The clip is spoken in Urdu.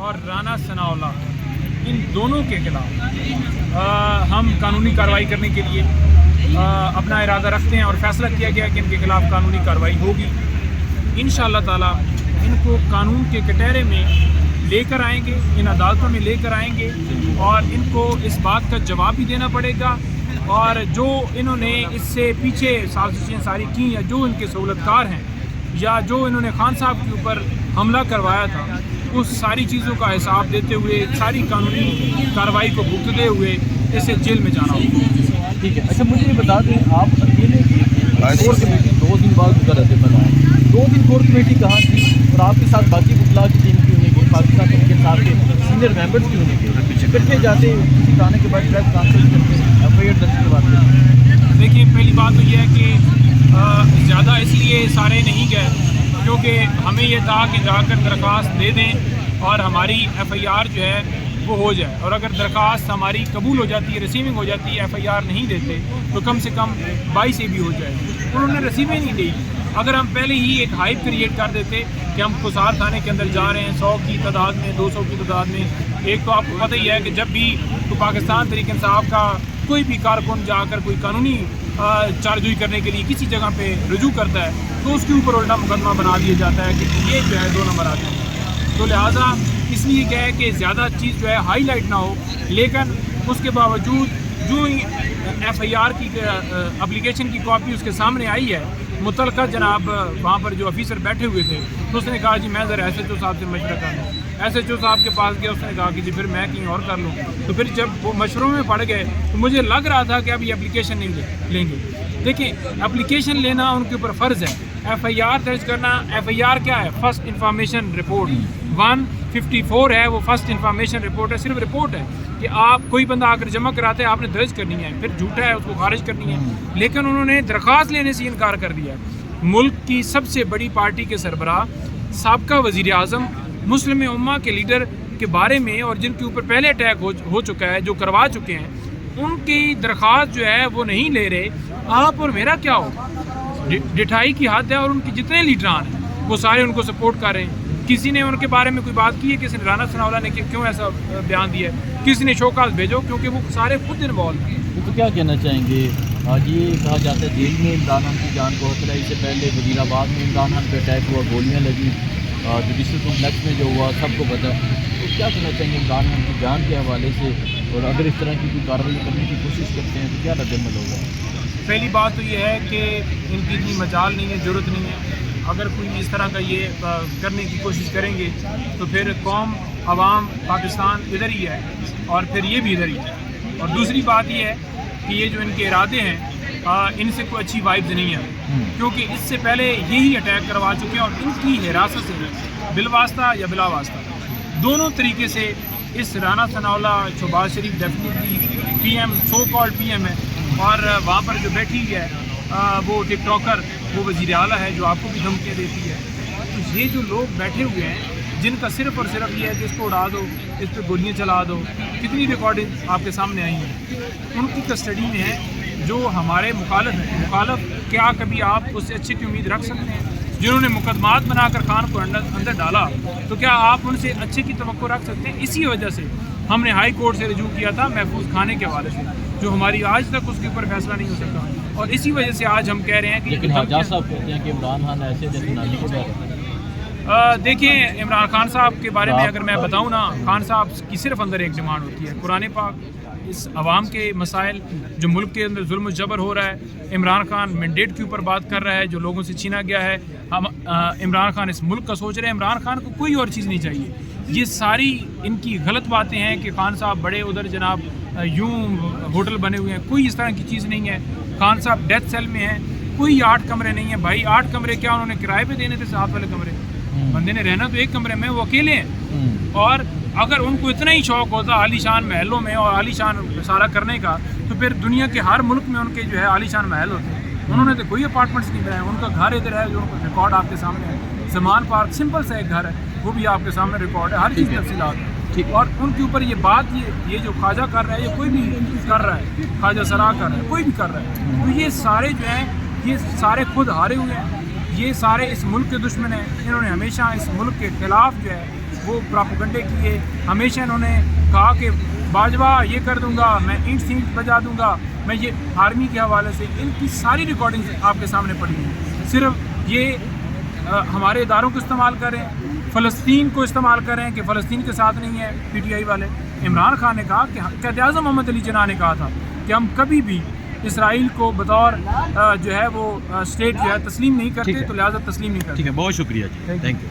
اور رانا ثناءاللہ ان دونوں کے خلاف ہم قانونی کارروائی کرنے کے لیے اپنا ارادہ رکھتے ہیں اور فیصلہ کیا گیا کہ ان کے خلاف قانونی کارروائی ہوگی انشاءاللہ تعالی۔ ان کو قانون کے کٹہرے میں لے کر آئیں گے، ان عدالتوں میں لے کر آئیں گے اور ان کو اس بات کا جواب بھی دینا پڑے گا، اور جو انہوں نے اس سے پیچھے سازشیں ساری کی یا جو ان کے سہولتکار ہیں یا جو انہوں نے خان صاحب کے اوپر حملہ کروایا تھا اس ساری چیزوں کا حساب دیتے ہوئے ساری قانونی کارروائی کو بھگتتے ہوئے اسے جیل میں جانا ہوگا۔ ٹھیک ہے، اچھا مجھے یہ بتا دیں، آپ اکیلے کور کمیٹی 2 دن بعد گزر رہے بنائے 2 دن کور کمیٹی کہاں تھی اور آپ کے ساتھ باقی وکلاء کی ٹیم کیوں نہیں گئی، پاکستان کے ساتھ کے سینئر ممبرس کیوں نہیں گئے؟ اکٹھے جاتے کسی کھانے کے بعد پریس کانفرنس کرتے FIR درج کرواتے ہیں؟ دیکھیے، پہلی بات تو یہ ہے کہ زیادہ اس لیے سارے نہیں گئے کیونکہ ہمیں یہ تھا کہ جا کر درخواست دے دیں اور ہماری FIR جو ہے وہ ہو جائے، اور اگر درخواست ہماری قبول ہو جاتی ہے، ریسیونگ ہو جاتی ہے، FIR نہیں دیتے تو کم سے کم 22 سے بھی ہو جائے۔ انہوں نے ریسیونگ نہیں دی۔ اگر ہم پہلے ہی ایک ہائپ کریٹ کر دیتے کہ ہم قصار تھانے کے اندر جا رہے ہیں 100 کی تعداد میں، 200 کی تعداد میں، ایک تو آپ کو پتہ ہی ہے کہ جب بھی پاکستان تحریک انصاف کا کوئی بھی کارکن جا کر کوئی قانونی چارجوئی کرنے کے لیے کسی جگہ پہ رجوع کرتا ہے تو اس کے اوپر الٹا مقدمہ بنا دیا جاتا ہے کہ یہ جو ہے 2 نمبر آتے ہیں، تو لہٰذا اس لیے کیا ہے کہ زیادہ چیز جو ہے ہائی لائٹ نہ ہو، لیکن اس کے باوجود جو FIR کی اپلیکیشن کی کاپی اس کے سامنے آئی ہے، متعلقہ جناب وہاں پر جو آفیسر بیٹھے ہوئے تھے تو اس نے کہا جی میں ذرا SHO صاحب سے مشورہ کر لوں۔ SHO صاحب کے پاس گیا، اس نے کہا کہ جی پھر میں کہیں اور کر لوں۔ تو پھر جب وہ مشوروں میں پڑ گئے تو مجھے لگ رہا تھا کہ اب یہ اپلیکیشن نہیں لیں گے۔ دیکھیں، اپلیکیشن لینا ان کے اوپر فرض ہے، FIR درج کرنا۔ FIR کیا ہے؟ فرسٹ انفارمیشن رپورٹ 154 ہے، وہ فرسٹ انفارمیشن رپورٹ ہے، صرف رپورٹ ہے کہ آپ کوئی بندہ آ کر جمع کراتے ہیں، آپ نے درج کرنی ہے، پھر جھوٹا ہے اس کو خارج کرنی ہے۔ لیکن انہوں نے درخواست لینے سے انکار کر دیا۔ ملک کی سب سے بڑی پارٹی کے سربراہ، سابقہ وزیر اعظم، مسلم امہ کے لیڈر کے بارے میں، اور جن کے اوپر پہلے اٹیک ہو چکا ہے، جو کروا چکے ہیں، ان کی درخواست جو ہے وہ نہیں لے رہے۔ آپ اور میرا کیا ہو؟ ڈٹھائی کی حد ہے، اور ان کے جتنے لیڈران ہیں وہ سارے ان کو سپورٹ کر رہے ہیں۔ کسی نے ان کے بارے میں کوئی بات کی ہے؟ کسی نے رانا ثناءاللہ نے کیوں ایسا بیان دیا ہے؟ کسی نے شوکاز بھیجو، کیونکہ وہ سارے خود انوالو ہیں۔ تو کیا کہنا چاہیں گے؟ آج یہ کہا جاتا ہے جیل میں عمران خان کی جان کو خطرہ ہے، اس سے پہلے وزیر آباد میں عمران خان پہ اٹیک ہوا، گولیاں لگی، جوڈیشل کمپلیکس میں جو ہوا سب کو پتہ۔ تو کیا کہنا چاہیں گے عمران خان کی جان کے حوالے سے، اور اگر اس طرح کی کوئی کارروائی کرنے کی کوشش کرتے ہیں تو کیا رد عمل ہوگا؟ پہلی بات تو یہ ہے کہ ان کی اتنی مجال نہیں ہے، ضرورت نہیں ہے۔ اگر کوئی اس طرح کا یہ کرنے کی کوشش کریں گے تو پھر قوم، عوام، پاکستان ادھر ہی ہے اور پھر یہ بھی ادھر ہی ہے۔ اور دوسری بات یہ ہے کہ یہ جو ان کے ارادے ہیں ان سے کوئی اچھی وائبز نہیں ہے، کیونکہ اس سے پہلے یہی اٹیک کروا چکے ہیں، اور ان کی حراست سے بالواسطہ یا بلا واسطہ دونوں طریقے سے اس Rana Sanaullah Shehbaz Sharif definitely PM so called PM ہے، اور وہاں پر جو بیٹھی ہے وہ ٹک ٹاکر، وہ وزیر اعلیٰ ہے جو آپ کو بھی دھمکیاں دیتی ہے۔ تو یہ جو لوگ بیٹھے ہوئے ہیں جن کا صرف اور صرف یہ ہے کہ اس کو اڑا دو، اس پہ گولیاں چلا دو، کتنی ریکارڈنگ آپ کے سامنے آئی ہیں، ان کی کسٹڈی میں ہیں جو ہمارے مخالف ہیں۔ مخالف کیا کبھی آپ اس سے اچھے کی امید رکھ سکتے ہیں؟ جنہوں نے مقدمات بنا کر خان کو اندر ڈالا، تو کیا آپ ان سے اچھے کی توقع رکھ سکتے ہیں؟ اسی وجہ سے ہم نے ہائی کورٹ سے رجوع کیا تھا محفوظ کھانے کے حوالے سے، جو ہماری آج تک اس کے اوپر فیصلہ نہیں ہو سکا، اور اسی وجہ سے آج ہم کہہ رہے ہیں کہ لیکن حجاج صاحب کہتے ہیں کہ عمران خان ایسے جیسے نالی کو دیکھیں، عمران خان صاحب کے بارے میں اگر میں بتاؤں نا، خان صاحب کی صرف اندر ایک ڈیمانڈ ہوتی ہے، قرآن پاک، اس عوام کے مسائل جو ملک کے اندر ظلم و جبر ہو رہا ہے، عمران خان مینڈیٹ کے اوپر بات کر رہا ہے جو لوگوں سے چھینا گیا ہے، ہم عمران خان اس ملک کا سوچ رہے ہیں، عمران خان کو کوئی اور چیز نہیں چاہیے۔ یہ ساری ان کی غلط باتیں ہیں کہ خان صاحب بڑے ادھر جناب یوں ہوٹل بنے ہوئے ہیں، کوئی اس طرح کی چیز نہیں ہے۔ خان صاحب ڈیتھ سیل میں ہیں، کوئی 8 کمرے نہیں ہیں بھائی، 8 کمرے کیا انہوں نے کرائے پہ دینے تھے؟ 7 والے کمرے بندے نے رہنا تو ایک کمرے میں، وہ اکیلے ہیں۔ اور اگر ان کو اتنا ہی شوق ہوتا عالی شان محلوں میں اور عالی شان سارا کرنے کا، تو پھر دنیا کے ہر ملک میں ان کے جو ہے عالی شان محل ہوتے ہیں۔ انہوں نے تو کوئی اپارٹمنٹس نہیں بنائے، ان کا گھر ادھر ہے جو ریکارڈ آپ کے سامنے ہے، زمان پارک سمپل سا ایک گھر ہے، وہ بھی آپ کے سامنے ریکارڈ ہے، ہر چیز تفصیلات ہے۔ اور ان کے اوپر یہ بات، یہ جو خواجہ کر رہا ہے، یہ کوئی بھی کر رہا ہے، خواجہ سرا کر رہا ہے، کوئی بھی کر رہا ہے، تو یہ سارے جو ہیں یہ سارے خود ہارے ہوئے ہیں، یہ سارے اس ملک کے دشمن ہیں۔ انہوں نے ہمیشہ اس ملک کے خلاف جو ہے وہ پراپوگنڈے کیے. ہمیشہ انہوں نے کہا کہ باجوہ یہ کر دوں گا, میں اینٹ سینٹ بجا دوں گا, میں یہ آرمی کے حوالے سے ان کی ساری ریکارڈنگز آپ کے سامنے پڑی ہیں. صرف یہ ہمارے اداروں کو استعمال کریں, فلسطین کو استعمال کریں کہ فلسطین کے ساتھ نہیں ہے پی ٹی آئی والے. عمران خان نے کہا کہ قائد اعظم محمد علی جناح نے کہا تھا کہ ہم کبھی بھی اسرائیل کو بطور جو ہے وہ اسٹیٹ جو ہے تسلیم نہیں کرتے, تو لہٰذا تسلیم نہیں کرتے. ٹھیک ہے, بہت شکریہ جی, تھینک یو.